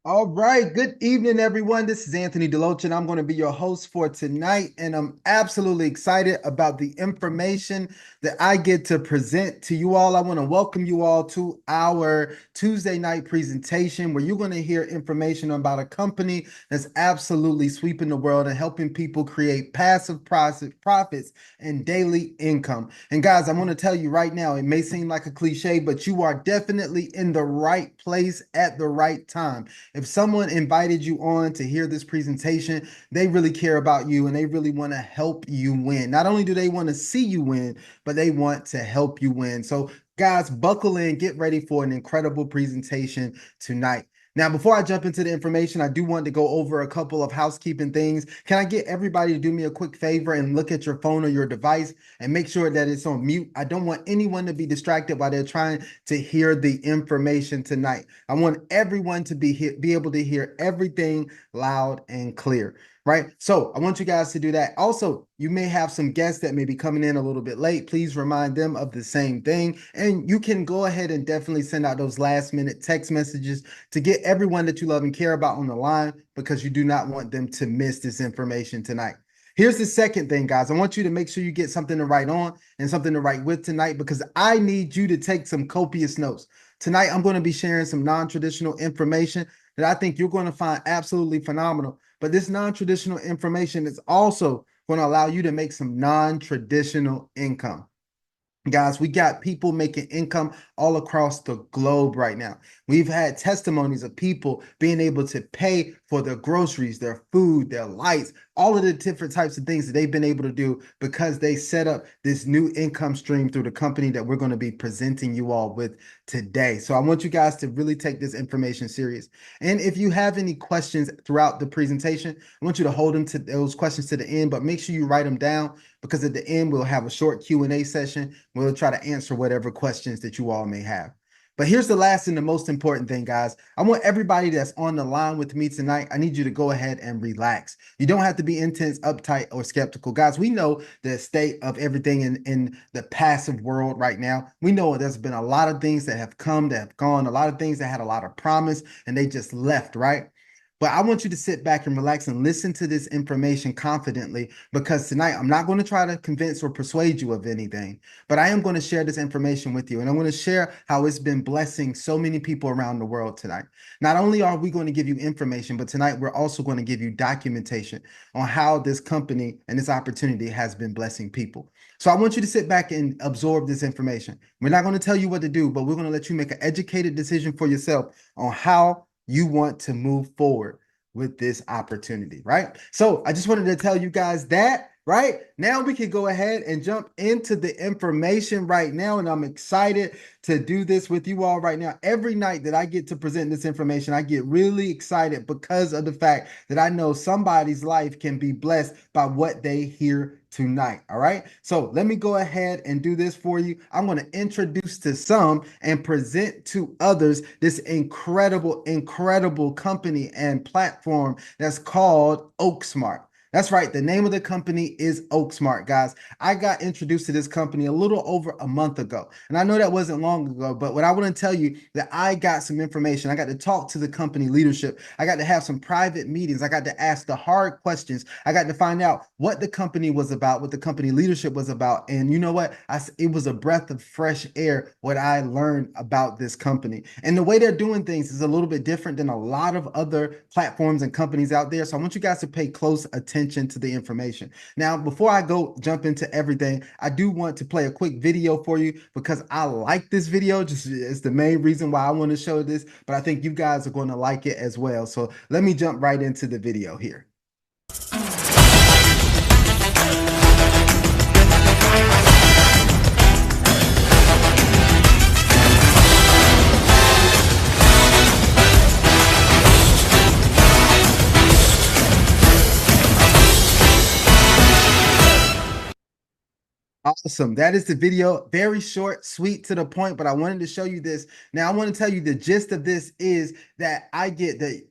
All right. Good evening, everyone. This is Anthony Deloach, and I'm going to be your host for tonight. And I'm absolutely excited about the information that I get to present to you all. I want to welcome you all to our Tuesday night presentation where you're going to hear information about a company that's absolutely sweeping the world and helping people create passive profits and daily income. And guys, I want to tell you right now, it may seem like a cliche, but you are definitely in the right place at the right time. If someone invited you on to hear this presentation, they really care about you and they really want to help you win. Not only do they want to see you win, but they want to help you win. So, guys, buckle in, get ready for an incredible presentation tonight. Now, before I jump into the information, I do want to go over a couple of housekeeping things. Can I get everybody to do me a quick favor and look at your phone or your device and make sure that it's on mute? I don't want anyone to be distracted while they're trying to hear the information tonight. I want everyone to be able to hear everything loud and clear. Right. So I want you guys to do that. Also, you may have some guests that may be coming in a little bit late. Please remind them of the same thing. And you can go ahead and definitely send out those last minute text messages to get everyone that you love and care about on the line because you do not want them to miss this information tonight. Here's the second thing, guys. I want you to make sure you get something to write on and something to write with tonight because I need you to take some copious notes. Tonight, I'm going to be sharing some non-traditional information that I think you're going to find absolutely phenomenal. But this non-traditional information is also going to allow you to make some non-traditional income. Guys, we got people making income all across the globe right now. We've had testimonies of people being able to pay for their groceries, their food, their lights, all of the different types of things that they've been able to do because they set up this new income stream through the company that we're going to be presenting you all with today. So I want you guys to really take this information serious. And if you have any questions throughout the presentation, I want you to hold them to those questions to the end, but make sure you write them down because at the end, we'll have a short Q&A session. We'll try to answer whatever questions that you all may have. But here's the last and the most important thing, guys. I want everybody that's on the line with me tonight, I need you to go ahead and relax. You don't have to be intense, uptight, or skeptical. Guys, we know the state of everything in the passive world right now. We know there's been a lot of things that have come, that have gone, a lot of things that had a lot of promise, and they just left, right? But I want you to sit back and relax and listen to this information confidently because tonight I'm not going to try to convince or persuade you of anything, but I am going to share this information with you. And I'm going to share how it's been blessing so many people around the world tonight. Not only are we going to give you information, but tonight we're also going to give you documentation on how this company and this opportunity has been blessing people. So I want you to sit back and absorb this information. We're not going to tell you what to do, but we're going to let you make an educated decision for yourself on how you want to move forward with this opportunity, right? So I just wanted to tell you guys that, right? Now we can go ahead and jump into the information right now. And I'm excited to do this with you all right now. Every night that I get to present this information, I get really excited because of the fact that I know somebody's life can be blessed by what they hear tonight. All right. So let me go ahead and do this for you. I'm going to introduce to some and present to others this incredible company and platform that's called OakSmart. That's right. The name of the company is OakSmart, guys. I got introduced to this company a little over a month ago. And I know that wasn't long ago, but what I want to tell you that I got some information. I got to talk to the company leadership. I got to have some private meetings. I got to ask the hard questions. I got to find out what the company was about, what the company leadership was about. And you know what? It was a breath of fresh air what I learned about this company. And the way they're doing things is a little bit different than a lot of other platforms and companies out there. So I want you guys to pay close attention to the information. Now, before I go jump into everything, I do want to play a quick video for you because I like this video. Just it's the main reason why I want to show this, but I think you guys are going to like it as well. So let me jump right into the video here. Awesome. That is the video. Very short, sweet, to the point, but I wanted to show you this. Now, I want to tell you the gist of this is that I get the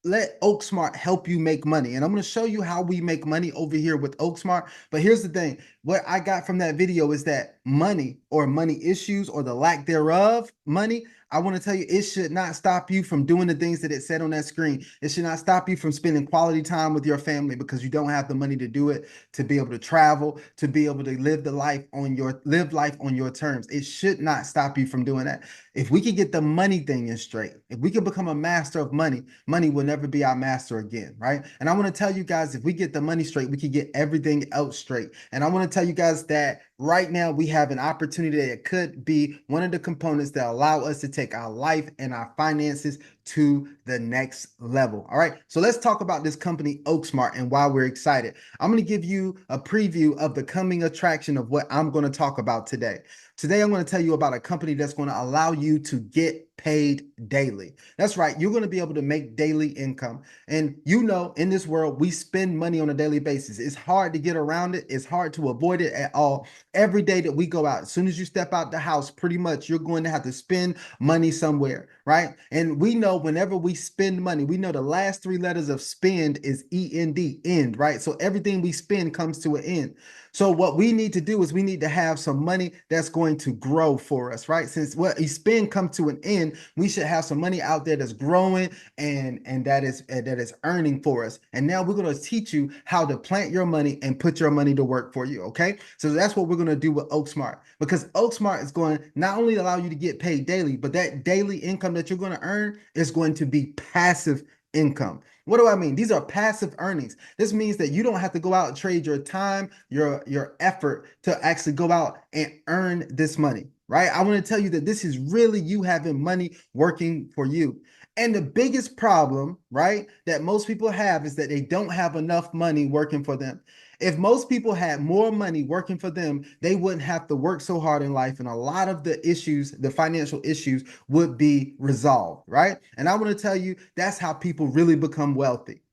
let OakSmart help you make money. And I'm going to show you how we make money over here with OakSmart. But here's the thing. What I got from that video is that money or money issues or the lack thereof money, I want to tell you, it should not stop you from doing the things that it said on that screen. It should not stop you from spending quality time with your family because you don't have the money to do it, to be able to travel, to be able to live life on your terms. It should not stop you from doing that. If we could get the money thing in straight, if we could become a master of money, money will never be our master again, right? And I want to tell you guys, if we get the money straight, we can get everything else straight. And I want to tell you guys that right now we have an opportunity that could be one of the components that allow us to take our life and our finances to the next level. All right, so let's talk about this company, OakSmart, and why we're excited. I'm going to give you a preview of the coming attraction of what I'm going to talk about today. Today, I'm going to tell you about a company that's going to allow you to get paid daily. That's right. You're going to be able to make daily income. And you know, in this world, we spend money on a daily basis. It's hard to get around it. It's hard to avoid it at all. Every day that we go out, as soon as you step out the house, pretty much you're going to have to spend money somewhere, right? And we know whenever we spend money, we know the last three letters of spend is END, end, right? So everything we spend comes to an end. So what we need to do is we need to have some money that's going to grow for us, right? Since what you spend comes to an end, we should have some money out there that's growing and that is earning for us. And now we're going to teach you how to plant your money and put your money to work for you, okay? So that's what we're going to do with OakSmart, because OakSmart is going to not only allow you to get paid daily, but that daily income that you're going to earn is going to be passive income. What do I mean? These are passive earnings. This means that you don't have to go out and trade your time, your effort to actually go out and earn this money, right? I want to tell you that this is really you having money working for you. And the biggest problem, right, that most people have is that they don't have enough money working for them. If most people had more money working for them, they wouldn't have to work so hard in life. And a lot of the issues, the financial issues, would be resolved, right? And I want to tell you, that's how people really become wealthy,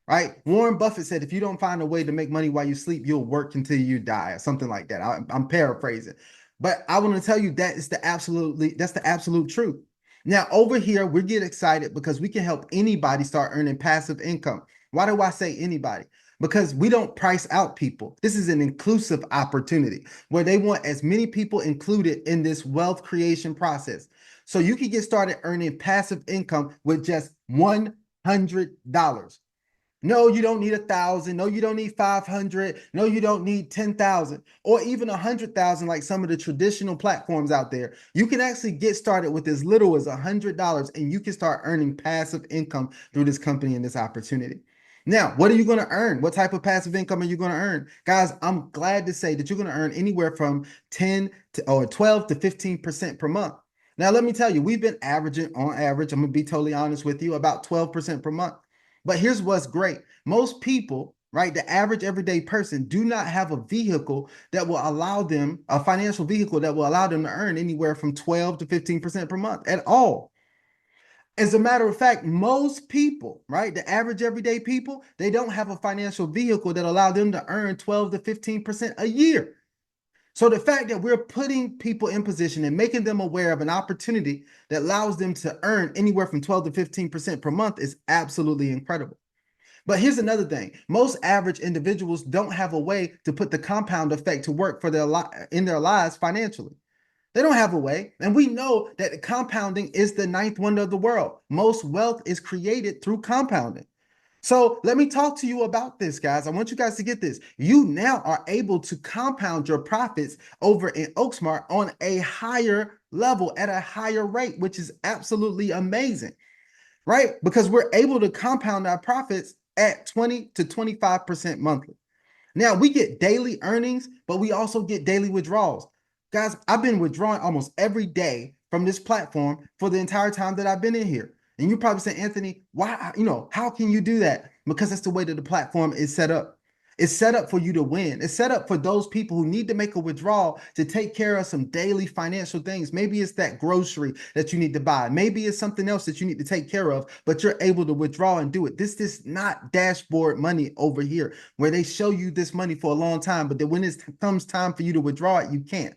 right? Warren Buffett said, if you don't find a way to make money while you sleep, you'll work until you die, or something like that. I'm paraphrasing. But I want to tell you that's the absolute truth. Now, over here, we get excited because we can help anybody start earning passive income. Why do I say anybody? Because we don't price out people. This is an inclusive opportunity where they want as many people included in this wealth creation process. So you can get started earning passive income with just $100. No, you don't need 1,000. No, you don't need 500. No, you don't need 10,000 or even 100,000 like some of the traditional platforms out there. You can actually get started with as little as $100 and you can start earning passive income through this company and this opportunity. Now, what are you going to earn? What type of passive income are you going to earn? Guys, I'm glad to say that you're going to earn anywhere from 10 to or 12 to 15% per month. Now, let me tell you, we've been averaging on average, I'm going to be totally honest with you, about 12% per month. But here's what's great. Most people, right, the average everyday person do not have a vehicle that will allow them, a financial vehicle that will allow them to earn anywhere from 12 to 15% per month at all. As a matter of fact, most people, right, the average everyday people, they don't have a financial vehicle that allow them to earn 12 to 15% a year. So the fact that we're putting people in position and making them aware of an opportunity that allows them to earn anywhere from 12 to 15% per month is absolutely incredible. But here's another thing. Most average individuals don't have a way to put the compound effect to work for in their lives financially. They don't have a way. And we know that compounding is the ninth wonder of the world. Most wealth is created through compounding. So let me talk to you about this, guys. I want you guys to get this. You now are able to compound your profits over in OakSmart on a higher level at a higher rate, which is absolutely amazing, right? Because we're able to compound our profits at 20 to 25% monthly. Now we get daily earnings, but we also get daily withdrawals. Guys, I've been withdrawing almost every day from this platform for the entire time that I've been in here. And you probably say, Anthony, why, how can you do that? Because that's the way that the platform is set up. It's set up for you to win. It's set up for those people who need to make a withdrawal to take care of some daily financial things. Maybe it's that grocery that you need to buy. Maybe it's something else that you need to take care of, but you're able to withdraw and do it. This is not dashboard money over here where they show you this money for a long time, but then when it comes time for you to withdraw it, you can't.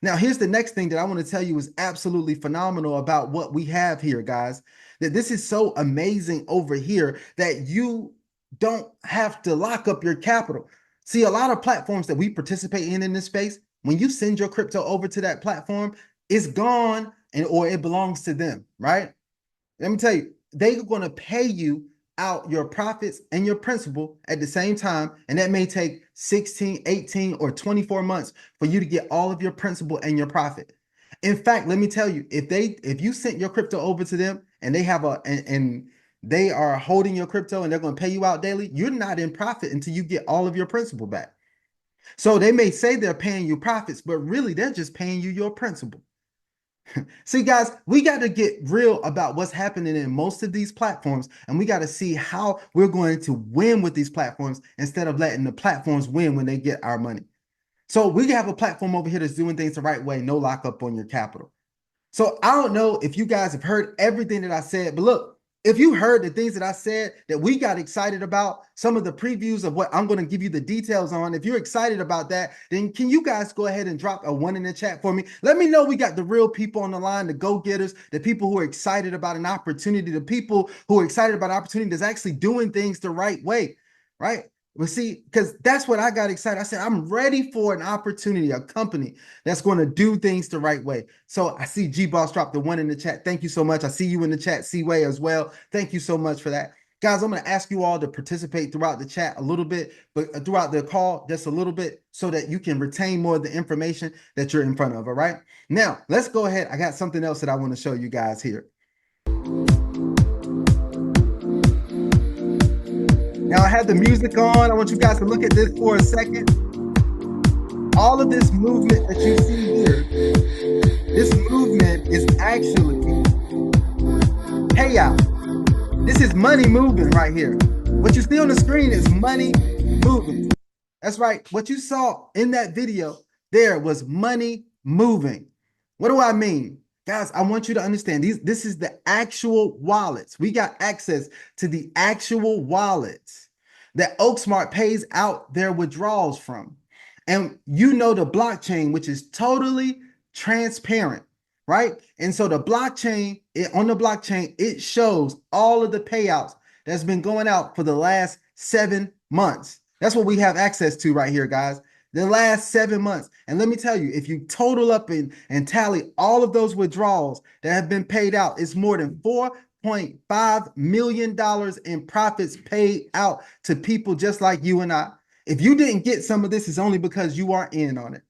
Now, here's the next thing that I want to tell you is absolutely phenomenal about what we have here, guys. That this is so amazing over here that you don't have to lock up your capital. See, a lot of platforms that we participate in this space, when you send your crypto over to that platform, it's gone or it belongs to them, right? Let me tell you, they're going to pay you out your profits and your principal at the same time. And that may take 16, 18, or 24 months for you to get all of your principal and your profit. In fact, let me tell you, if you sent your crypto over to them and they have and they are holding your crypto and they're going to pay you out daily, you're not in profit until you get all of your principal back. So they may say they're paying you profits, but really they're just paying you your principal. See, guys, we got to get real about what's happening in most of these platforms, and we got to see how we're going to win with these platforms instead of letting the platforms win when they get our money. So we have a platform over here that's doing things the right way, no lockup on your capital. So I don't know if you guys have heard everything that I said, but look, if you heard the things that I said that we got excited about, some of the previews of what I'm going to give you the details on, if you're excited about that, then can you guys go ahead and drop a 1 in the chat for me? Let me know we got the real people on the line, the go-getters, the people who are excited about an opportunity, the people who are excited about an opportunity that's actually doing things the right way, right? Well, see, because that's what I got excited. I said, I'm ready for an opportunity, a company that's going to do things the right way. So I see G-Boss dropped the 1 in the chat. Thank you so much. I see you in the chat, C-Way as well. Thank you so much for that. Guys, I'm going to ask you all to participate throughout the chat a little bit, but throughout the call, just a little bit so that you can retain more of the information that you're in front of, all right? Now, let's go ahead. I got something else that I want to show you guys here. Now I have the music on. I want you guys to look at this for a second. All of this movement that you see here, this movement is actually payout. This is money moving right here. What you see on the screen is money moving. That's right. What you saw in that video there was money moving. What do I mean? Guys, I want you to understand this is the actual wallets. We got access to the actual wallets that OakSmart pays out their withdrawals from. And you know the blockchain, which is totally transparent, right? And so the blockchain, on the blockchain, it shows all of the payouts that's been going out for the last 7 months. That's what we have access to right here, guys. The last 7 months. And let me tell you, if you total up and tally all of those withdrawals that have been paid out, it's more than $4.5 million in profits paid out to people just like you and I. If you didn't get some of this, it's only because you aren't in on it.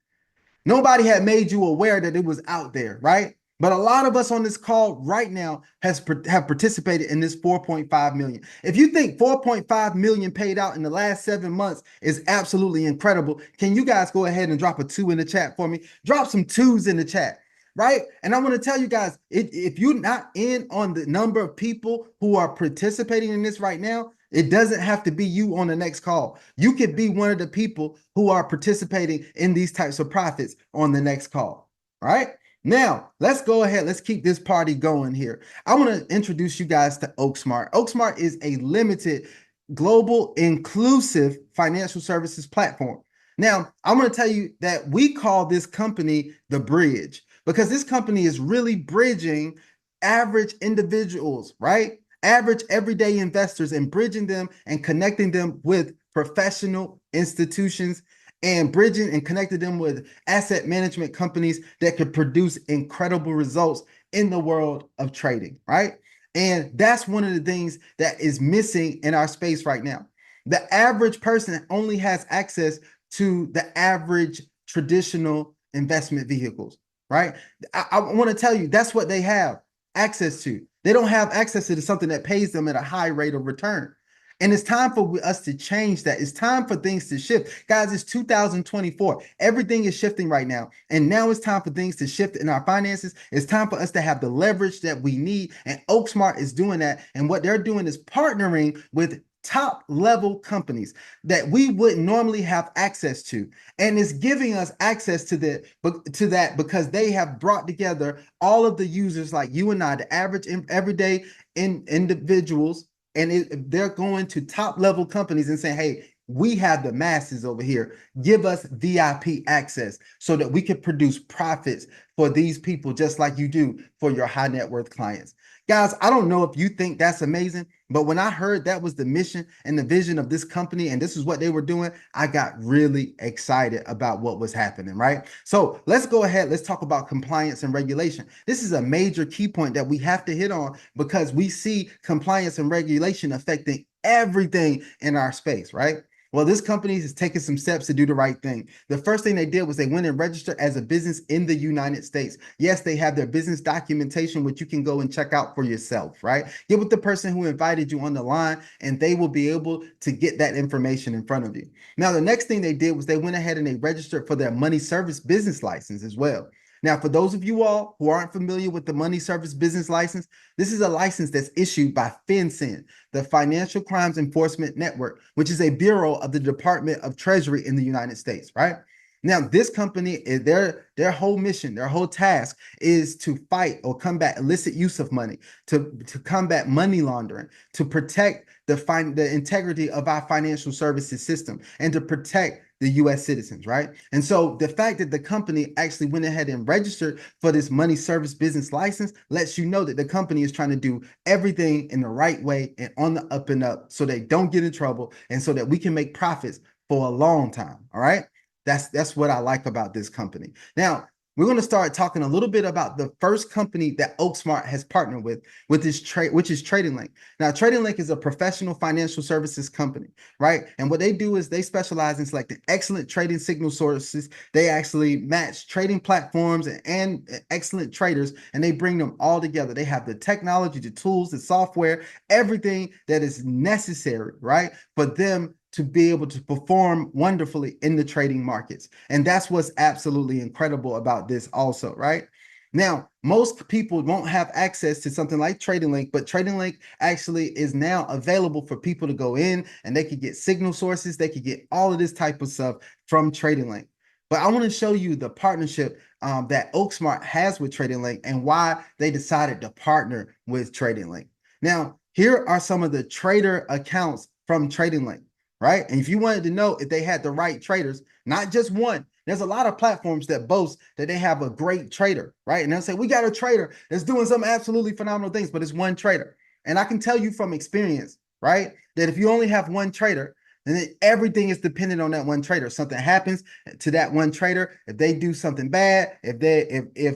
Nobody had made you aware that it was out there, right? But a lot of us on this call right now have participated in this 4.5 million. If you think 4.5 million paid out in the last 7 months is absolutely incredible, can you guys go ahead and drop a 2 in the chat for me? Drop some 2s in the chat, right? And I want to tell you guys, if you're not in on the number of people who are participating in this right now, it doesn't have to be you on the next call. You could be one of the people who are participating in these types of profits on the next call. All right. Now, let's go ahead. Let's keep this party going here. I want to introduce you guys to OakSmart. OakSmart is a limited, global, inclusive financial services platform. Now, I'm going to tell you that we call this company the bridge because this company is really bridging average individuals, right? Average everyday investors and bridging them and connecting them with professional institutions and bridging and connecting them with asset management companies that could produce incredible results in the world of trading, right? And that's one of the things that is missing in our space right now. The average person only has access to the average traditional investment vehicles, right? I want to tell you that's what they have access to. They don't have access to something that pays them at a high rate of return. And it's time for us to change that. It's time for things to shift. Guys, it's 2024. Everything is shifting right now. And now it's time for things to shift in our finances. It's time for us to have the leverage that we need. And OakSmart is doing that. And what they're doing is partnering with top level companies that we wouldn't normally have access to, and it's giving us access to that because they have brought together all of the users like you and I, the average everyday individuals, and they're going to top level companies and saying, hey, We have the masses over here. Give us VIP access so that we can produce profits for these people just like you do for your high net worth clients. Guys, I don't know if you think that's amazing, but when I heard that was the mission and the vision of this company and this is what they were doing, I got really excited about what was happening, right? So let's go ahead. Let's talk about compliance and regulation. This is a major key point that we have to hit on because we see compliance and regulation affecting everything in our space, right? Well, this company is taking some steps to do the right thing. The first thing they did was they went and registered as a business in the United States. Yes, they have their business documentation, which you can go and check out for yourself, right? Get with the person who invited you on the line, and they will be able to get that information in front of you. Now, the next thing they did was they went ahead and they registered for their money service business license as well. Now, for those of you all who aren't familiar with the money service business license, this is a license that's issued by FinCEN, the Financial Crimes Enforcement Network, which is a bureau of the Department of Treasury in the United States, right? Now, this company, their whole mission, their whole task is to fight or combat illicit use of money, to combat money laundering, to protect the integrity of our financial services system, and to protect the US citizens, right? And so the fact that the company actually went ahead and registered for this money service business license lets you know that the company is trying to do everything in the right way and on the up and up so they don't get in trouble and so that we can make profits for a long time, all right? That's what I like about this company. Now, we're going to start talking a little bit about the first company that OakSmart has partnered with this trade, which is Trading Link. Now, Trading Link is a professional financial services company, right? And what they do is they specialize in selecting excellent trading signal sources. They actually match trading platforms and excellent traders, and they bring them all together. They have the technology, the tools, the software, everything that is necessary, right, for them to be able to perform wonderfully in the trading markets. And that's what's absolutely incredible about this also, right? Now, most people won't have access to something like Trading Link, but Trading Link actually is now available for people to go in and they could get signal sources. They could get all of this type of stuff from Trading Link. But I want to show you the partnership that OakSmart has with Trading Link and why they decided to partner with Trading Link. Now, here are some of the trader accounts from Trading Link, right? And if you wanted to know if they had the right traders, not just one, there's a lot of platforms that boast that they have a great trader, right? And they'll say, we got a trader that's doing some absolutely phenomenal things, but it's one trader. And I can tell you from experience, right, that if you only have one trader, then everything is dependent on that one trader. Something happens to that one trader. If they do something bad, if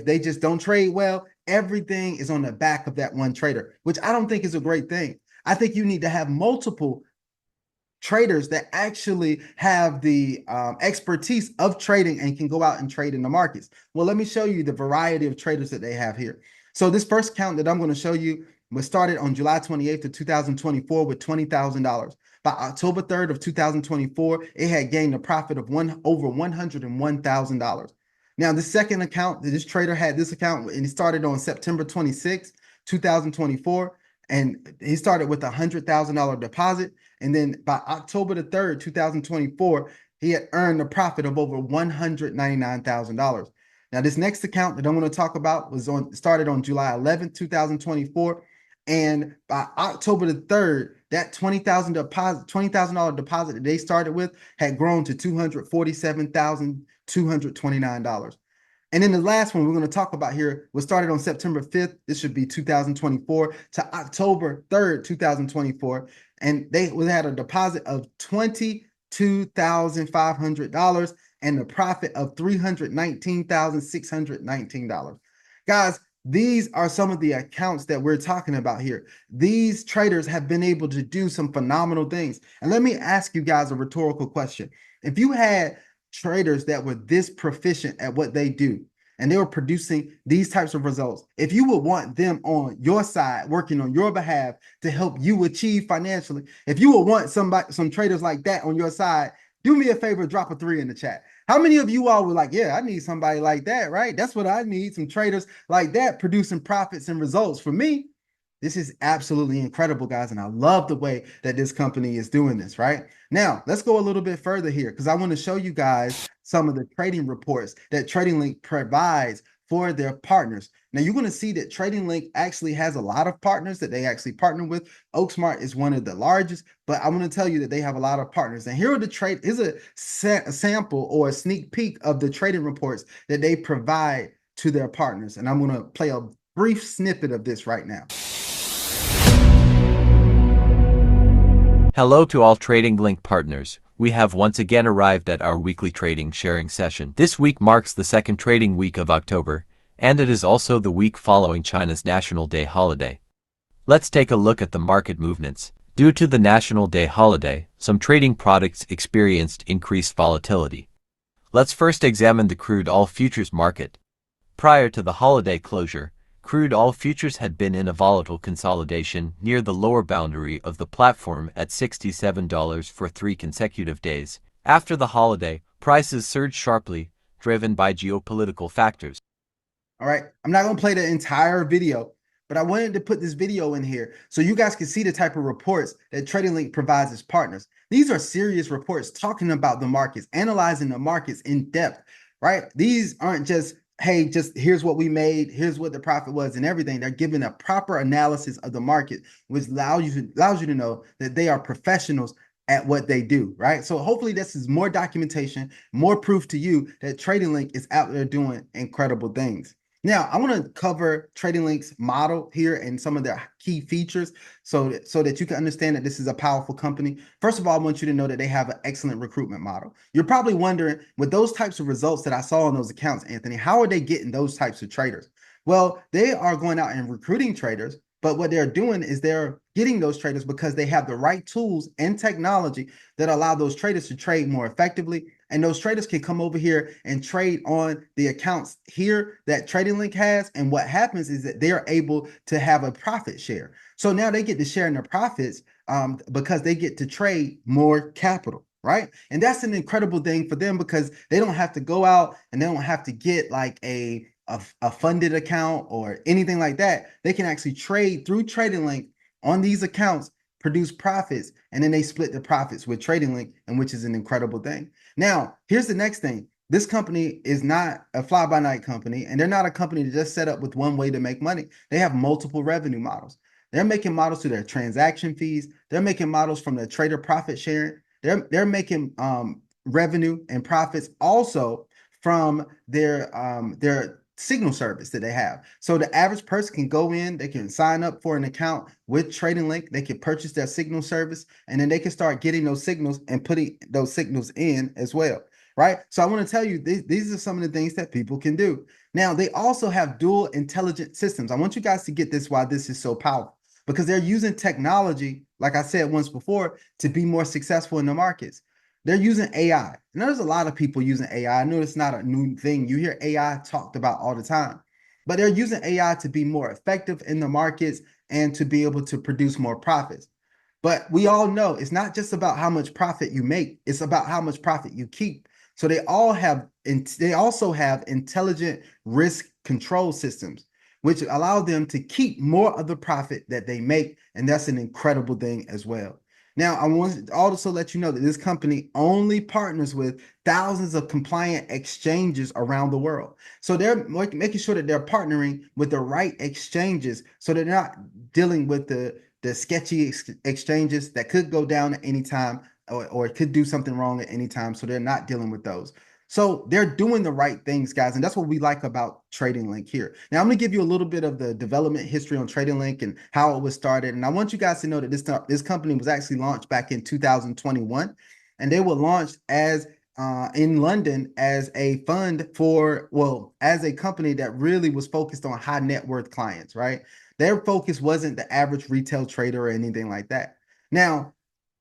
they just don't trade well, everything is on the back of that one trader, which I don't think is a great thing. I think you need to have multiple traders that actually have the expertise of trading and can go out and trade in the markets. Well, let me show you the variety of traders that they have here. So this first account that I'm going to show you was started on July 28th of 2024 with $20,000. By October 3rd of 2024, it had gained a profit of over $101,000. Now, the second account, this trader had this account and he started on September 26th, 2024. And he started with a $100,000 deposit. And then by October the 3rd, 2024, he had earned a profit of over $199,000. Now, this next account that I'm going to talk about started on July 11th, 2024. And by October the 3rd, that $20,000 deposit that they started with had grown to $247,229. And then the last one we're going to talk about here was started on September 5th. This should be 2024 to October 3rd, 2024. And they had a deposit of $22,500 and a profit of $319,619. Guys, these are some of the accounts that we're talking about here. These traders have been able to do some phenomenal things. And let me ask you guys a rhetorical question. If you had traders that were this proficient at what they do, and they were producing these types of results, if you would want them on your side, working on your behalf to help you achieve financially, if you would want some traders like that on your side, do me a favor, drop a 3 in the chat. How many of you all were like, yeah, I need somebody like that, right? That's what I need, some traders like that producing profits and results for me. This is absolutely incredible, guys. And I love the way that this company is doing this, right? Now, let's go a little bit further here because I want to show you guys some of the trading reports that Trading Link provides for their partners. Now you're going to see that Trading Link actually has a lot of partners that they actually partner with. OakSmart is one of the largest, but I'm going to tell you that they have a lot of partners. And here are the trade. Here's a sample or a sneak peek of the trading reports that they provide to their partners. And I'm going to play a brief snippet of this right now. Hello to all Trading Link partners. We have once again arrived at our weekly trading sharing session. This week marks the second trading week of October, and it is also the week following China's National Day holiday. Let's take a look at the market movements. Due to the National Day holiday, some trading products experienced increased volatility. Let's first examine the crude oil futures market. Prior to the holiday closure, crude oil futures had been in a volatile consolidation near the lower boundary of the platform at $67 for 3 consecutive days. After the holiday, prices surged sharply, driven by geopolitical factors. All right, I'm not going to play the entire video, but I wanted to put this video in here so you guys can see the type of reports that Trading Link provides its partners. These are serious reports talking about the markets, analyzing the markets in depth, right? These aren't just, hey, just here's what we made, here's what the profit was and everything. They're giving a proper analysis of the market, which allows you to know that they are professionals at what they do, right? So hopefully this is more documentation, more proof to you that Trading Link is out there doing incredible things. Now, I want to cover Trading Link's model here and some of their key features so that you can understand that this is a powerful company. First of all, I want you to know that they have an excellent recruitment model. You're probably wondering, with those types of results that I saw on those accounts, Anthony, how are they getting those types of traders? Well, they are going out and recruiting traders, but what they're doing is they're getting those traders because they have the right tools and technology that allow those traders to trade more effectively. And those traders can come over here and trade on the accounts here that Trading Link has. And what happens is that they're able to have a profit share. So now they get to share in their profits because they get to trade more capital, right? And that's an incredible thing for them because they don't have to go out and they don't have to get like a funded account or anything like that. They can actually trade through Trading Link on these accounts, produce profits, and then they split the profits with Trading Link, and which is an incredible thing. Now, here's the next thing. This company is not a fly-by-night company, and they're not a company that just set up with one way to make money. They have multiple revenue models. They're making models through their transaction fees. They're making models from their trader profit sharing. They're making revenue and profits also from their signal service that they have. So the average person can go in, they can sign up for an account with Trading Link, they can purchase their signal service, and then they can start getting those signals and putting those signals in as well, right? So I want to tell you, these are some of the things that people can do. Now, they also have dual intelligent systems. I want you guys to get this, why this is so powerful, because they're using technology, like I said once before, to be more successful in the markets. They're using AI. And there's a lot of people using AI. I know it's not a new thing. You hear AI talked about all the time, but they're using AI to be more effective in the markets and to be able to produce more profits. But we all know it's not just about how much profit you make, it's about how much profit you keep. So they also have intelligent risk control systems, which allow them to keep more of the profit that they make. And that's an incredible thing as well. Now, I want to also let you know that this company only partners with thousands of compliant exchanges around the world. So they're making sure that they're partnering with the right exchanges so they're not dealing with the sketchy exchanges that could go down at any time or it could do something wrong at any time. So they're not dealing with those. So they're doing the right things, guys. And that's what we like about Trading Link here. Now, I'm going to give you a little bit of the development history on Trading Link and how it was started. And I want you guys to know that this company was actually launched back in 2021. And they were launched as in London as a fund for, well, as a company that really was focused on high net worth clients, right? Their focus wasn't the average retail trader or anything like that. Now,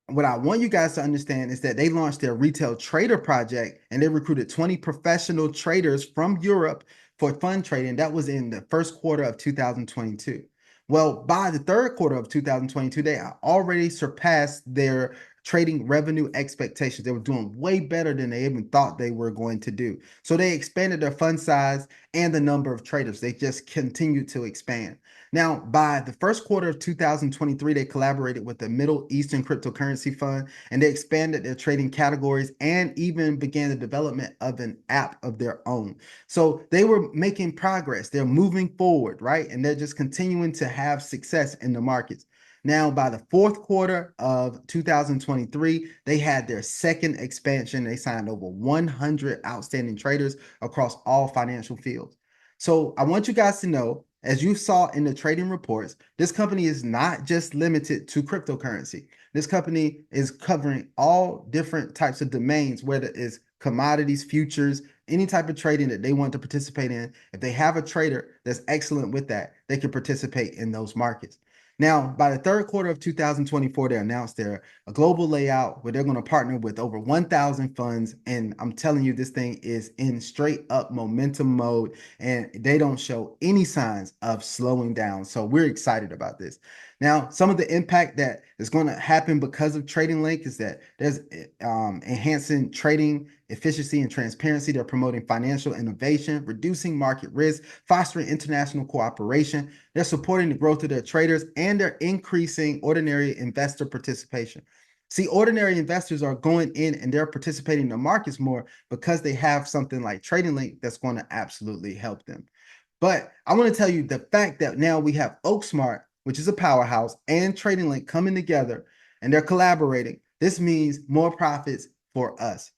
what I want you guys to understand is that they launched their retail trader project and they recruited 20 professional traders from Europe for fund trading. That was in the first quarter of 2022. Well, by the third quarter of 2022, they already surpassed their trading revenue expectations. They were doing way better than they even thought they were going to do. So they expanded their fund size and the number of traders. They just continued to expand. Now, by the first quarter of 2023, they collaborated with the Middle Eastern Cryptocurrency Fund, and they expanded their trading categories and even began the development of an app of their own. So they were making progress. They're moving forward, right? And they're just continuing to have success in the markets. Now, by the fourth quarter of 2023, they had their second expansion. They signed over 100 outstanding traders across all financial fields. So I want you guys to know, as you saw in the trading reports, this company is not just limited to cryptocurrency. This company is covering all different types of domains, whether it's commodities, futures, any type of trading that they want to participate in. If they have a trader that's excellent with that, they can participate in those markets. Now, by the third quarter of 2024, they announced a global layout where they're going to partner with over 1,000 funds. And I'm telling you, this thing is in straight up momentum mode, and they don't show any signs of slowing down. So we're excited about this. Now, some of the impact that is going to happen because of Trading Link is that there's enhancing trading efficiency and transparency. They're promoting financial innovation, reducing market risk, fostering international cooperation. They're supporting the growth of their traders, and they're increasing ordinary investor participation. See, ordinary investors are going in and they're participating in the markets more because they have something like Trading Link that's going to absolutely help them. But I want to tell you the fact that now we have OakSmart, which is a powerhouse, and Trading Link coming together and they're collaborating. This means more profits for us.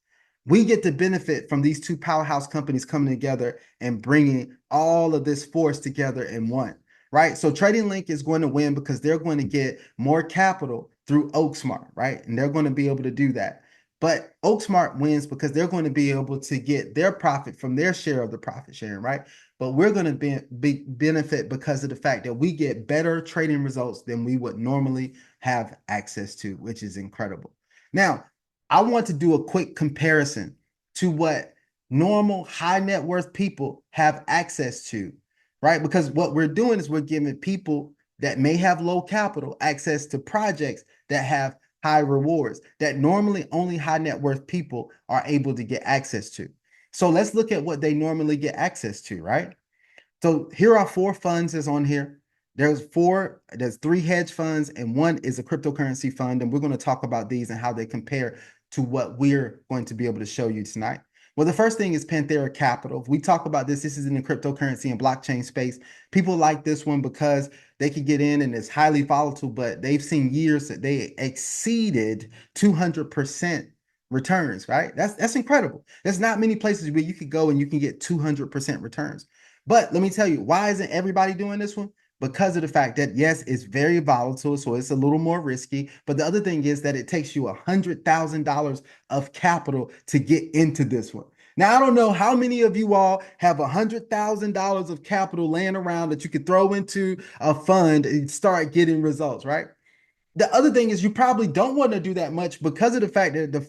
We get to benefit from these two powerhouse companies coming together and bringing all of this force together in one, right? So Trading Link is going to win because they're going to get more capital through OakSmart, right? And they're going to be able to do that. But OakSmart wins because they're going to be able to get their profit from their share of the profit sharing, right? But we're going to benefit because of the fact that we get better trading results than we would normally have access to, which is incredible. Now, I want to do a quick comparison to what normal high net worth people have access to, right? Because what we're doing is we're giving people that may have low capital access to projects that have high rewards that normally only high net worth people are able to get access to. So let's look at what they normally get access to, right? So here are four funds that's on here. There's three hedge funds, and one is a cryptocurrency fund. And we're going to talk about these and how they compare to what we're going to be able to show you tonight. Well, the first thing is Panthera Capital. If we talk about this is in the cryptocurrency and blockchain space. People like this one because they could get in and it's highly volatile, but they've seen years that they exceeded 200% returns, right? That's incredible. There's not many places where you could go and you can get 200% returns. But let me tell you, why isn't everybody doing this one? Because of the fact that, yes, it's very volatile, so it's a little more risky. But the other thing is that it takes you $100,000 of capital to get into this one. Now, I don't know how many of you all have $100,000 of capital laying around that you could throw into a fund and start getting results, right? The other thing is you probably don't want to do that much because of the fact that the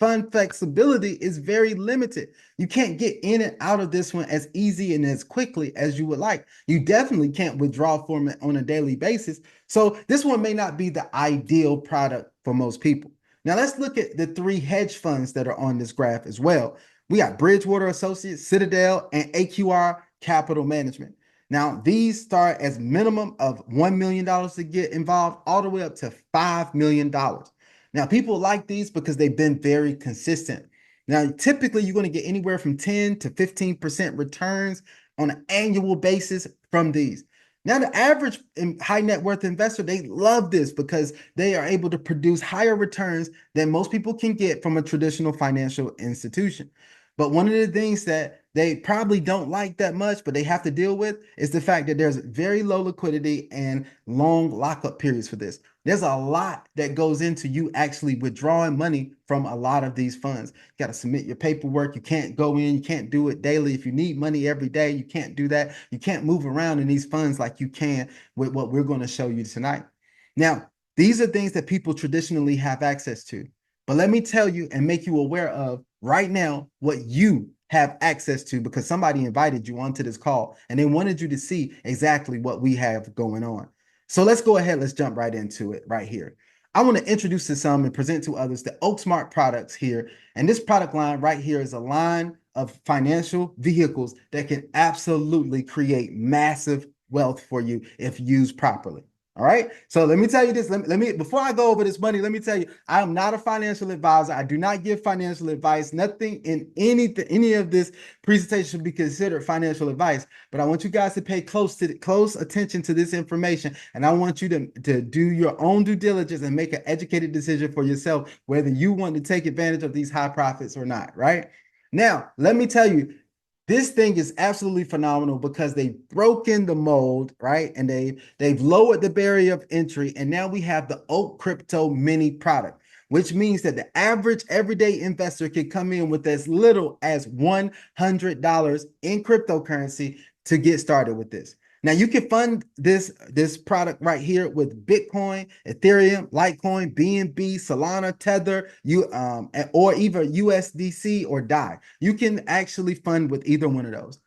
fund flexibility is very limited. You can't get in and out of this one as easy and as quickly as you would like. You definitely can't withdraw from it on a daily basis. So this one may not be the ideal product for most people. Now let's look at the three hedge funds that are on this graph as well. We got Bridgewater Associates, Citadel, and AQR Capital Management. Now, these start as minimum of $1 million to get involved, all the way up to $5 million. Now, people like these because they've been very consistent. Now, typically, you're going to get anywhere from 10 to 15% returns on an annual basis from these. Now, the average high net worth investor, they love this because they are able to produce higher returns than most people can get from a traditional financial institution. But one of the things that they probably don't like that much, but they have to deal with is the fact that there's very low liquidity and long lockup periods for this. There's a lot that goes into you actually withdrawing money from a lot of these funds. You got to submit your paperwork. You can't go in. You can't do it daily. If you need money every day, you can't do that. You can't move around in these funds like you can with what we're going to show you tonight. Now, these are things that people traditionally have access to. But let me tell you and make you aware of right now what you have access to, because somebody invited you onto this call and they wanted you to see exactly what we have going on. So let's go ahead. Let's jump right into it right here. I want to introduce to some and present to others the OakSmart Products here. And this product line right here is a line of financial vehicles that can absolutely create massive wealth for you if used properly. All right. So let me tell you this. Let me before I go over this money, let me tell you, I am not a financial advisor. I do not give financial advice. Nothing in any of this presentation should be considered financial advice. But I want you guys to pay close attention to this information. And I want you to do your own due diligence and make an educated decision for yourself, whether you want to take advantage of these high profits or not. Right. Now, let me tell you, this thing is absolutely phenomenal because they've broken the mold, right? And they've lowered the barrier of entry. And now we have the Oak Crypto Mini product, which means that the average everyday investor can come in with as little as $100 in cryptocurrency to get started with this. Now you can fund this product right here with Bitcoin, Ethereum, Litecoin, BNB, Solana, Tether, or even USDC or DAI. You can actually fund with either one of those.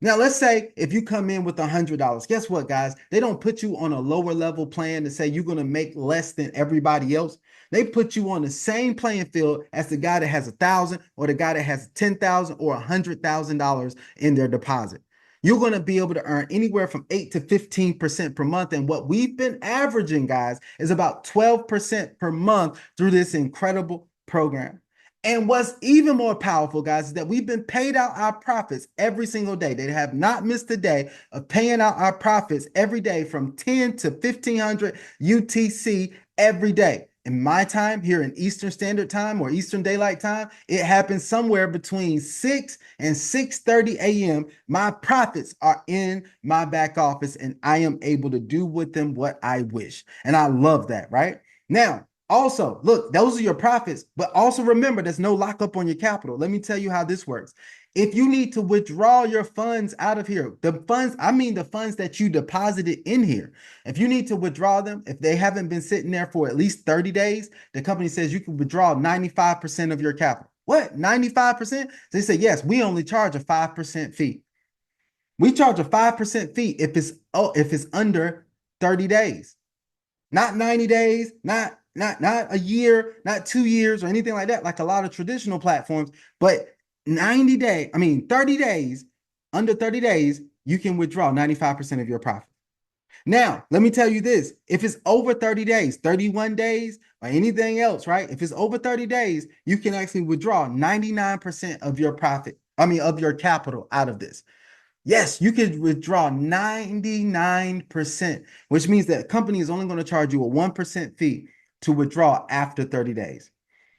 Now, let's say if you come in with $100, guess what, guys? They don't put you on a lower level plan to say you're going to make less than everybody else. They put you on the same playing field as the guy that has 1,000 or the guy that has 10,000 or $100,000 in their deposit. You're going to be able to earn anywhere from 8 to 15% per month. And what we've been averaging, guys, is about 12% per month through this incredible program. And what's even more powerful, guys, is that we've been paid out our profits every single day. They have not missed a day of paying out our profits every day from 10 to 1500 UTC every day. In my time here in Eastern Standard Time or Eastern Daylight Time, it happens somewhere between 6 and 6:30 a.m. My profits are in my back office and I am able to do with them what I wish. And I love that, right? Now, also, look, those are your profits, but also remember there's no lockup on your capital. Let me tell you how this works. If you need to withdraw your funds out of here, the funds, I mean the funds that you deposited in here, if you need to withdraw them, if they haven't been sitting there for at least 30 days, the company says you can withdraw 95% of your capital. What, 95%? They say, yes, we only charge a 5% fee. We charge a 5% fee if it's under 30 days. Not 90 days, not a year, not 2 years or anything like that, like a lot of traditional platforms, but 30 days, under 30 days, you can withdraw 95% of your profit. Now, let me tell you this, if it's over 30 days, 31 days, or anything else, right? If it's over 30 days, you can actually withdraw 99% of your of your capital out of this. Yes, you could withdraw 99%, which means that company is only going to charge you a 1% fee to withdraw after 30 days.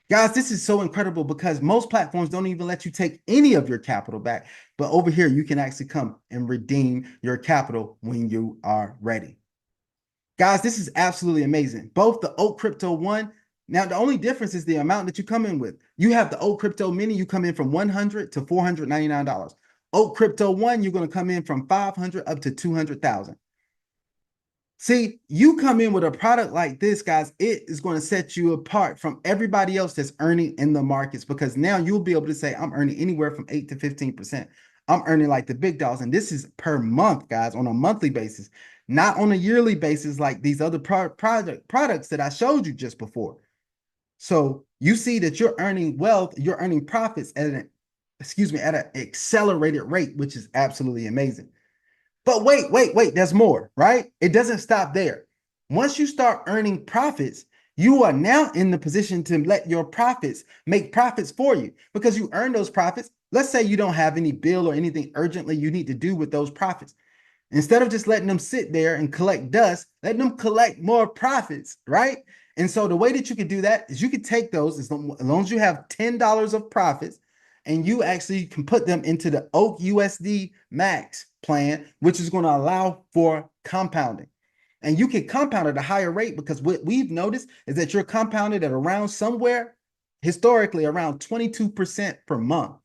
Guys, this is so incredible because most platforms don't even let you take any of your capital back. But over here, you can actually come and redeem your capital when you are ready. Guys, this is absolutely amazing. Both the Oak Crypto One, now the only difference is the amount that you come in with. You have the Oak Crypto Mini, you come in from $100 to $499. Oak Crypto One, you're going to come in from 500 up to 200,000. See, you come in with a product like this, guys, it is going to set you apart from everybody else that's earning in the markets because now you'll be able to say, I'm earning anywhere from 8 to 15%. I'm earning like the big dogs. And this is per month, guys, on a monthly basis, not on a yearly basis like these other products that I showed you just before. So you see that you're earning wealth, you're earning profits at an accelerated rate, which is absolutely amazing. But wait, there's more, right? It doesn't stop there. Once you start earning profits, you are now in the position to let your profits make profits for you because you earn those profits. Let's say you don't have any bill or anything urgently you need to do with those profits. Instead of just letting them sit there and collect dust, let them collect more profits, right? And so the way that you can do that is you can take those as long as you have $10 of profits and you actually can put them into the Oak USD Max plan, which is going to allow for compounding. And you can compound at a higher rate because what we've noticed is that you're compounded at around somewhere historically around 22% per month.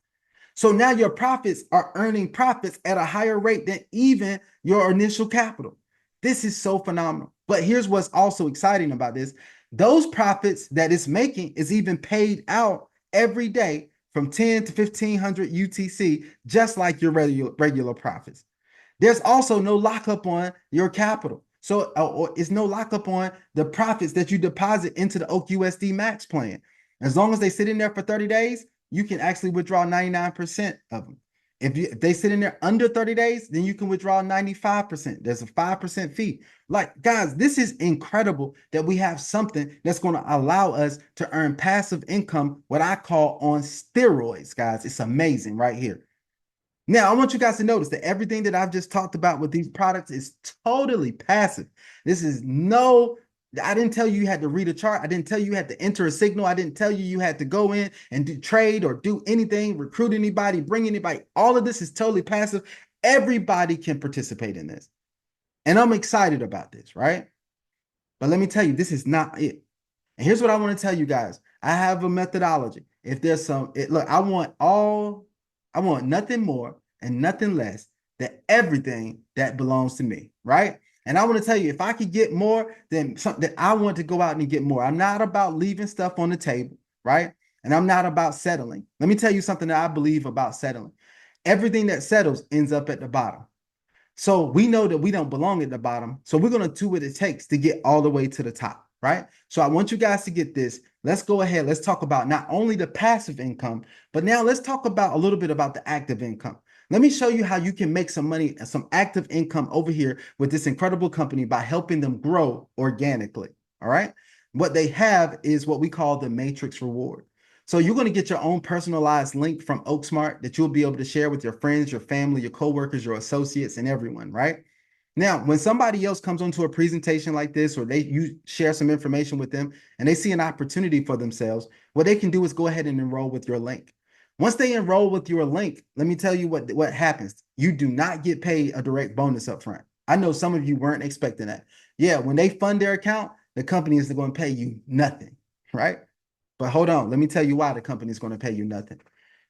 So now your profits are earning profits at a higher rate than even your initial capital. This is so phenomenal. But here's what's also exciting about this. Those profits that it's making is even paid out every day from 10 to 1500 UTC, just like your regular profits. There's also no lockup on your capital. So or it's no lockup on the profits that you deposit into the Oak USD Max plan. As long as they sit in there for 30 days, you can actually withdraw 99% of them. If they sit in there under 30 days, then you can withdraw 95%. There's a 5% fee. Like, guys, this is incredible that we have something that's going to allow us to earn passive income, what I call on steroids, guys. It's amazing right here. Now, I want you guys to notice that everything that I've just talked about with these products is totally passive. This is no, I didn't tell you you had to read a chart. I didn't tell you you had to enter a signal. I didn't tell you you had to go in and do trade or do anything, recruit anybody, bring anybody. All of this is totally passive. Everybody can participate in this. And I'm excited about this, right? But let me tell you, this is not it. And here's what I want to tell you guys. I have a methodology. If there's look, I want nothing more and nothing less than everything that belongs to me, right? And I want to tell you, if I could get more, then something I want to go out and get more. I'm not about leaving stuff on the table, right? And I'm not about settling. Let me tell you something that I believe about settling. Everything that settles ends up at the bottom. So we know that we don't belong at the bottom. So we're going to do what it takes to get all the way to the top, right? So I want you guys to get this. Let's go ahead. Let's talk about not only the passive income, but now let's talk about a little bit about the active income. Let me show you how you can make some money and some active income over here with this incredible company by helping them grow organically. All right. What they have is what we call the matrix reward. So you're going to get your own personalized link from OakSmart that you'll be able to share with your friends, your family, your coworkers, your associates, and everyone, right? Now, when somebody else comes onto a presentation like this, or you share some information with them and they see an opportunity for themselves, what they can do is go ahead and enroll with your link. Once they enroll with your link, let me tell you what happens. You do not get paid a direct bonus up front. I know some of you weren't expecting that. Yeah, when they fund their account, the company is going to pay you nothing, right? But hold on, let me tell you why the company is going to pay you nothing.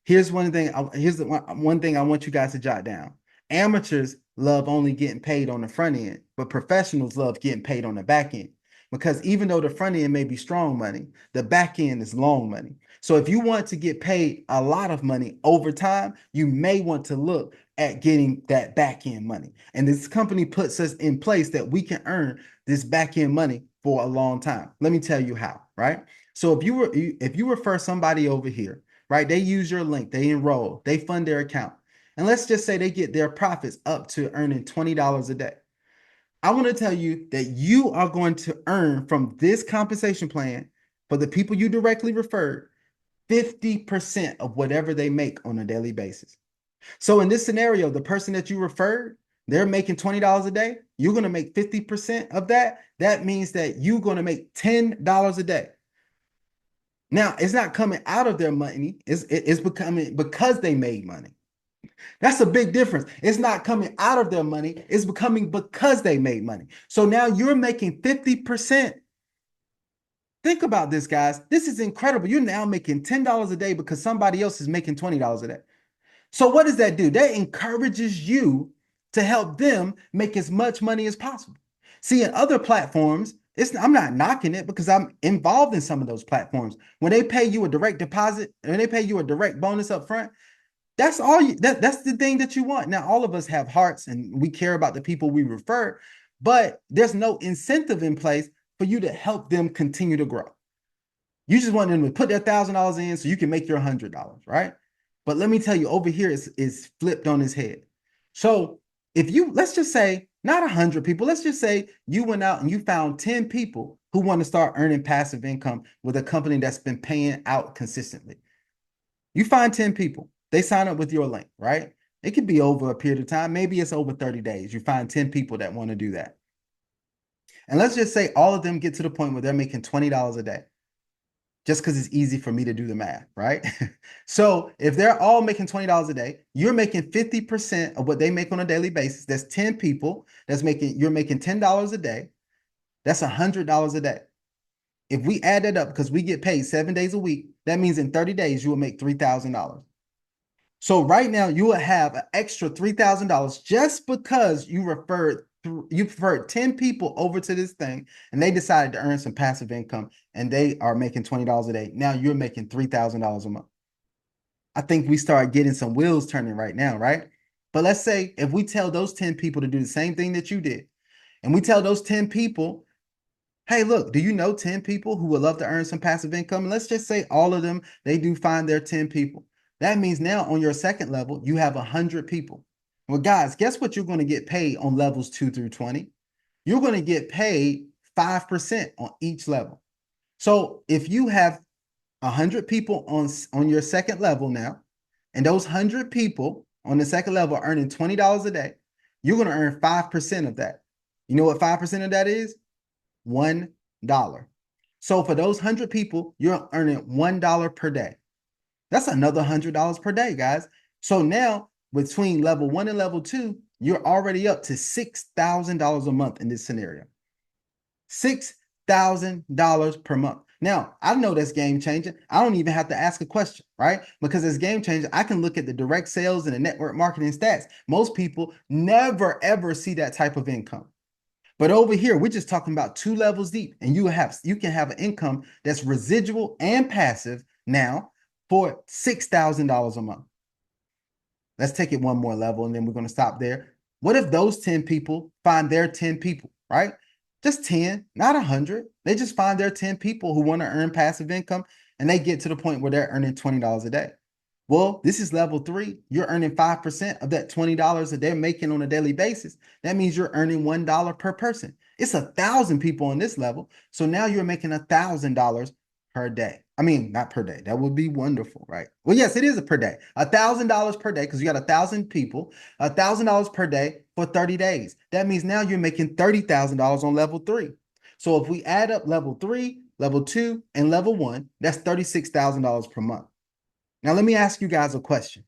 Here's one thing. Here's the one thing I want you guys to jot down. Amateurs love only getting paid on the front end, but professionals love getting paid on the back end. Because even though the front end may be strong money, the back end is long money. So if you want to get paid a lot of money over time, you may want to look at getting that back end money. And this company puts us in place that we can earn this back end money for a long time. Let me tell you how, right? So if you refer somebody over here, right, they use your link, they enroll, they fund their account, and let's just say they get their profits up to earning $20 a day. I want to tell you that you are going to earn from this compensation plan for the people you directly referred 50% of whatever they make on a daily basis. So in this scenario, the person that you referred, they're making $20 a day. You're going to make 50% of that. That means that you're going to make $10 a day. Now, it's not coming out of their money. It's becoming because they made money. That's a big difference. It's not coming out of their money. It's becoming because they made money. So now you're making 50%. Think about this, guys. This is incredible. You're now making $10 a day because somebody else is making $20 a day. So what does that do? That encourages you to help them make as much money as possible. See, in other platforms, I'm not knocking it because I'm involved in some of those platforms. When they pay you a direct deposit, when they pay you a direct bonus up front, that's all that's the thing that you want. Now, all of us have hearts and we care about the people we refer, but there's no incentive in place for you to help them continue to grow. You just want them to put their $1,000 in so you can make your $100, right? But let me tell you, over here is flipped on his head. So if you, let's just say, not 100 people, let's just say you went out and you found 10 people who want to start earning passive income with a company that's been paying out consistently. You find 10 people, they sign up with your link, right? It could be over a period of time. Maybe it's over 30 days. You find 10 people that want to do that. And let's just say all of them get to the point where they're making $20 a day, just because it's easy for me to do the math, right? So if they're all making $20 a day, you're making 50% of what they make on a daily basis. That's 10 people. You're making $10 a day. That's $100 a day. If we add that up, because we get paid 7 days a week, that means in 30 days, you will make $3,000. So right now you will have an extra $3,000 just because you referred 10 people over to this thing and they decided to earn some passive income and they are making $20 a day. Now you're making $3,000 a month. I think we start getting some wheels turning right now, right? But let's say if we tell those 10 people to do the same thing that you did, And we tell those 10 people, hey, look, do you know 10 people who would love to earn some passive income? And let's just say all of them, they do find their 10 people. That means now on your second level, you have 100 people. Well, guys, guess what you're going to get paid on levels 2 through 20? You're going to get paid 5% on each level. So if you have 100 people on your second level now, and those 100 people on the second level are earning $20 a day, you're going to earn 5% of that. You know what 5% of that is? $1. So for those 100 people, you're earning $1 per day. That's another $100 per day, guys. So now between level 1 and level 2, you're already up to $6,000 a month in this scenario. $6,000 per month. Now, I know that's game changing. I don't even have to ask a question, right? Because as game changing, I can look at the direct sales and the network marketing stats. Most people never ever see that type of income. But over here, we're just talking about 2 levels deep, and you can have an income that's residual and passive now for $6,000 a month. Let's take it one more level, and then we're going to stop there. What if those 10 people find their 10 people, right? Just 10, not 100. They just find their 10 people who want to earn passive income, and they get to the point where they're earning $20 a day. Well, this is level 3. You're earning 5% of that $20 that they're making on a daily basis. That means you're earning $1 per person. It's 1,000 people on this level. So now you're making $1,000 per day. I mean, not per day. That would be wonderful, right? Well, yes, it is a per day. $1,000 per day because you got 1,000 people, $1,000 per day for 30 days. That means now you're making $30,000 on level 3. So if we add up level 3, level 2, and level 1, that's $36,000 per month. Now, let me ask you guys a question.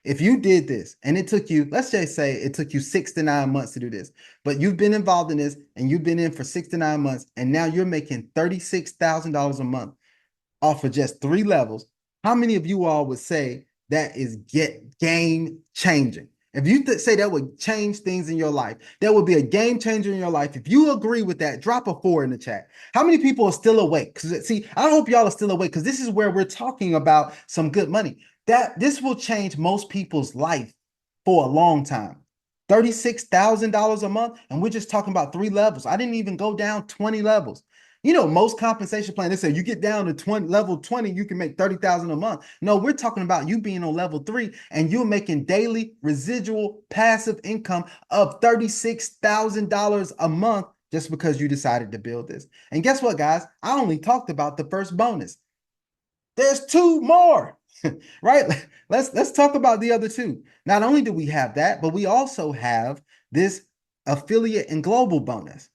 If you did this and it took you, let's just say it took you 6 to 9 months to do this, but you've been involved in this and you've been in for 6 to 9 months, and now you're making $36,000 a month off of just 3 levels, how many of you all would say that is game changing? If you say that would change things in your life, that would be a game changer in your life. If you agree with that, drop a 4 in the chat. How many people are still awake? Because see, I hope y'all are still awake because this is where we're talking about some good money. That this will change most people's life for a long time. $36,000 a month, and we're just talking about 3 levels. I didn't even go down 20 levels. You know, most compensation plans, they say you get down to level 20, you can make $30,000 a month. No, we're talking about you being on level 3 and you're making daily residual passive income of $36,000 a month just because you decided to build this. And guess what, guys? I only talked about the first bonus. There's 2 more, right? Let's talk about the other 2. Not only do we have that, but we also have this affiliate and global bonus.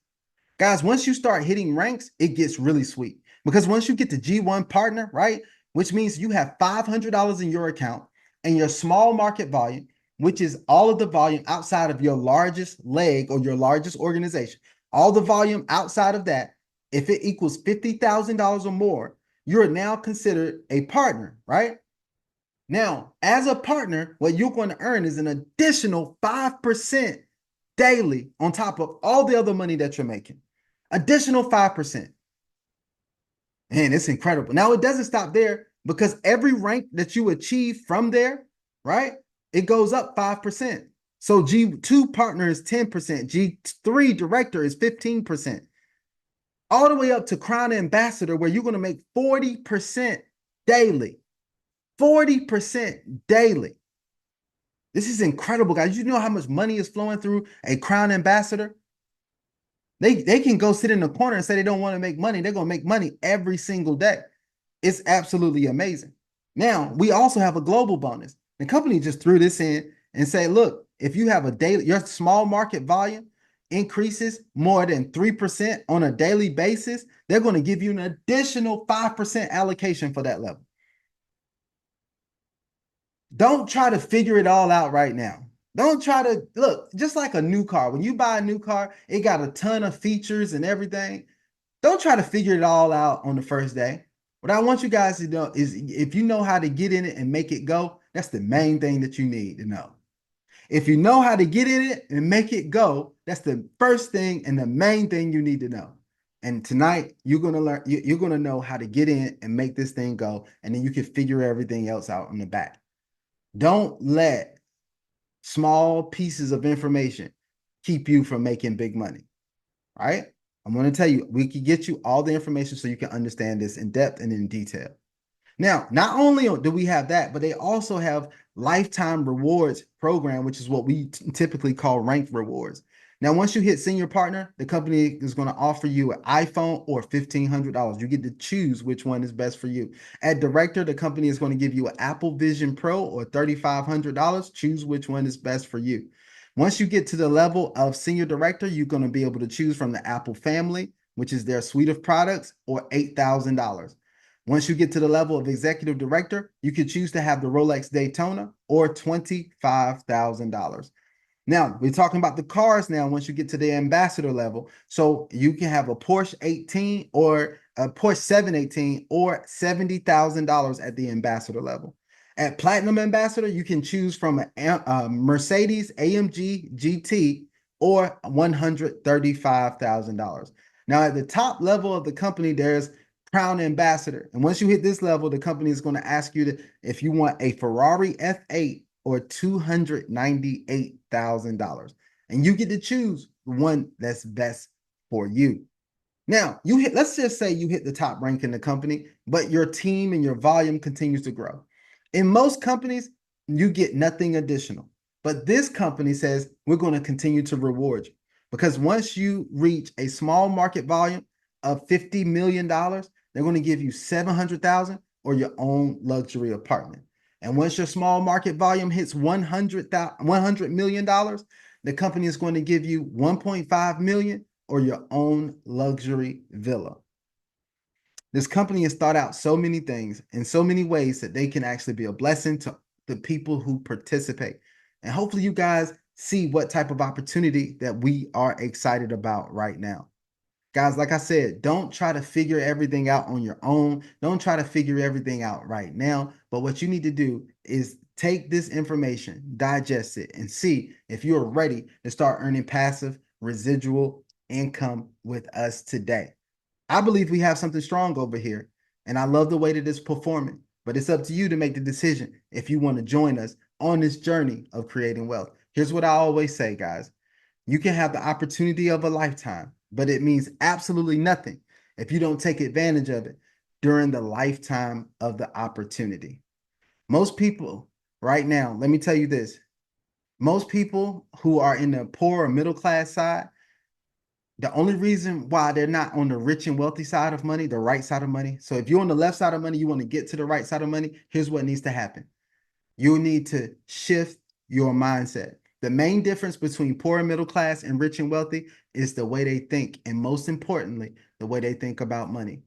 Guys, once you start hitting ranks, it gets really sweet. Because once you get to G1 partner, right, which means you have $500 in your account and your small market volume, which is all of the volume outside of your largest leg or your largest organization, all the volume outside of that, if it equals $50,000 or more, you're now considered a partner, right? Now, as a partner, what you're going to earn is an additional 5% daily on top of all the other money that you're making. Additional 5%. Man, it's incredible. Now, it doesn't stop there because every rank that you achieve from there, right, it goes up 5%. So G2 partner is 10%. G3 director is 15%. All the way up to crown ambassador, where you're going to make 40% daily. 40% daily. This is incredible, guys. You know how much money is flowing through a crown ambassador? They can go sit in the corner and say they don't want to make money. They're going to make money every single day. It's absolutely amazing. Now, we also have a global bonus. The company just threw this in and say, look, if you have a daily, your small market volume increases more than 3% on a daily basis, they're going to give you an additional 5% allocation for that level. Don't try to figure it all out right now. Don't try to look, just like a new car. When you buy a new car, it got a ton of features and everything. Don't try to figure it all out on the first day. What I want you guys to know is if you know how to get in it and make it go, that's the main thing that you need to know. If you know how to get in it and make it go, that's the first thing and the main thing you need to know. And tonight, you're going to learn, you're going to know how to get in and make this thing go, and then you can figure everything else out on the back. Don't let small pieces of information keep you from making big money. right? I'm going to tell you, we can get you all the information so you can understand this in depth and in detail. Now, not only do we have that, but they also have lifetime rewards program, which is what we typically call ranked rewards. Now, once you hit senior partner, the company is going to offer you an iPhone or $1,500. You get to choose which one is best for you. At director, the company is going to give you an Apple Vision Pro or $3,500. Choose which one is best for you. Once you get to the level of senior director, you're going to be able to choose from the Apple family, which is their suite of products, or $8,000. Once you get to the level of executive director, you can choose to have the Rolex Daytona or $25,000. Now, we're talking about the cars now once you get to the ambassador level. So you can have a Porsche 18 or a Porsche 718 or $70,000 at the ambassador level. At platinum ambassador, you can choose from a Mercedes AMG GT or $135,000. Now, at the top level of the company, there's Crown Ambassador. And once you hit this level, the company is going to ask you if you want a Ferrari F8 or $298,000. And you get to choose the one that's best for you. Now, let's just say you hit the top rank in the company, but your team and your volume continues to grow. In most companies, you get nothing additional. But this company says we're going to continue to reward you because once you reach a small market volume of $50 million, they're going to give you $700,000 or your own luxury apartment. And once your small market volume hits $100 million, the company is going to give you $1.5 million or your own luxury villa. This company has thought out so many things in so many ways that they can actually be a blessing to the people who participate. And hopefully you guys see what type of opportunity that we are excited about right now. Guys, like I said, don't try to figure everything out on your own. Don't try to figure everything out right now. But what you need to do is take this information, digest it, and see if you're ready to start earning passive residual income with us today. I believe we have something strong over here, and I love the way that it's performing. But it's up to you to make the decision if you want to join us on this journey of creating wealth. Here's what I always say, guys. You can have the opportunity of a lifetime, but it means absolutely nothing if you don't take advantage of it during the lifetime of the opportunity. Most people right now, let me tell you this, most people who are in the poor or middle class side, the only reason why they're not on the rich and wealthy side of money, the right side of money. So if you're on the left side of money, you want to get to the right side of money, here's what needs to happen. You need to shift your mindset. The main difference between poor and middle class and rich and wealthy is the way they think, and most importantly, the way they think about money.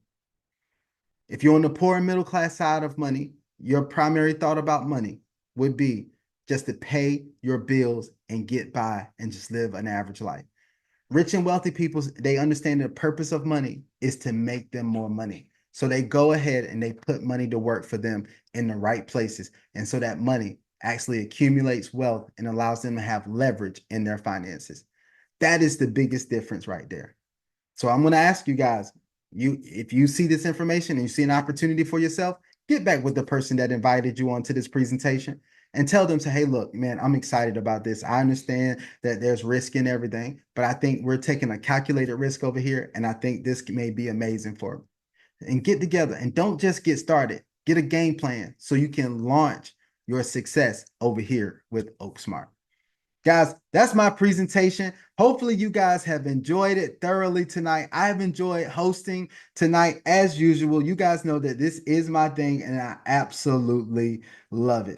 If you're on the poor and middle class side of money, your primary thought about money would be just to pay your bills and get by and just live an average life. Rich and wealthy people, they understand the purpose of money is to make them more money. So they go ahead and they put money to work for them in the right places. And so that money actually accumulates wealth and allows them to have leverage in their finances. That is the biggest difference right there. So I'm going to ask you guys, if you see this information and you see an opportunity for yourself, get back with the person that invited you onto this presentation and tell them to, hey, look, man, I'm excited about this. I understand that there's risk in everything, but I think we're taking a calculated risk over here. And I think this may be amazing for me. And get together and don't just get started. Get a game plan so you can launch your success over here with OakSmart. Guys, that's my presentation. Hopefully you guys have enjoyed it thoroughly tonight. I have enjoyed hosting tonight as usual. You guys know that this is my thing and I absolutely love it.